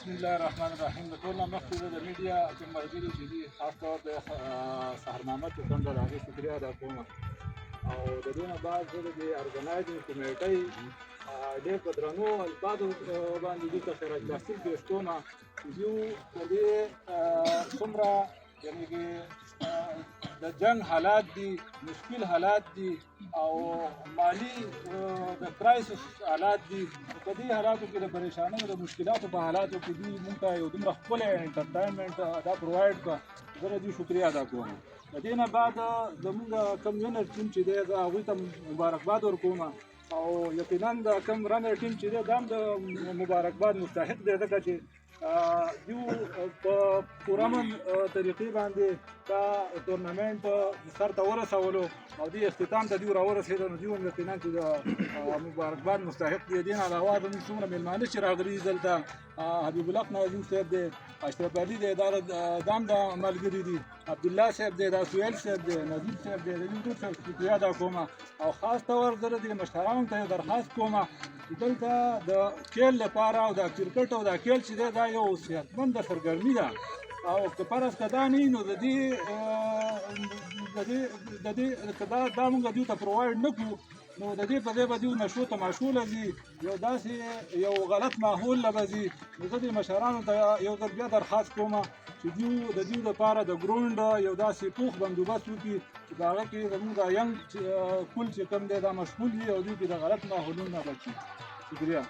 بسم الله الرحمن الرحیم. د ټول نه مخکې زه د میډیا کوم ملګري چې دي خاص طور د سهرنامه چې کوم ده د هغې شکریه ادا کوم، او د دې نه بعد زه د دې ارګنایزینګ کمیټۍ ډېر په درنو الفاظو باندې دوی ته خیرالتحصیل پېښ کوم چې دوی د دې څومره یعنې کې د جنګ حالات دي، مشکل حالات دي او مالی د کرایسس حالات دي. په دې حالاتو کې د پریشانیو د مشکلاتو په حالاتو کې دوی موږ ته یو دومره ښکلی انټرټینمنټ دا پرووایډ کړه، زه د دوی شکریه ادا کوم. د دې نه بعد زموږ کوم وینر ټیم چې دی زه هغوی ته مبارکباد ورکوم، او یقینا د کوم رنر ټیم چې دی دا هم د مبارکباد مستحق دی، ځکه چې دوی په پوره امن طریقې باندې دا تورنمنټ سر ته ورسولو او دې اختتام ته دوی راورسېدل، نو دوی هم یقینا چې د مبارکباد مستحق دي. دې نه علاوه زموږ څومره مېلمانه چې راغلي دي دلته، حبیب الله ناظم صاحب دی، اشرف علي دی، دا هم د ملګري دي، عبدالله صاحب دی، دا سهیل صاحب دی، نظیر صاحب دی، د دوی ټول شکریه ادا کوم. او خاص طور زه د دې مشرانو ته یو درخواست کوم چې دلته د کیل لپاره او د کرکټ او د کیل چې دی دا یو صحتمنده سرګرمي ده، او که فرض که دا نه وي نو د دې دا موږ دوی ته پرووایډ نه کړو نو د دې په ځای به دوی نشو تماشو له ځي، یو داسې یو غلط ماحول له به ځي. نو زه دې مشرانو ته یو ځل بیا درخواست کوم چې دوی د دوی لپاره د ګراونډ یو داسې پوخ بندوبست وکړي چې په هغه کې زموږ دا ینګ کل چې کوم دی دا مشغول وي او دوی کې د غلط ماحولونو نه بچي. شکریه.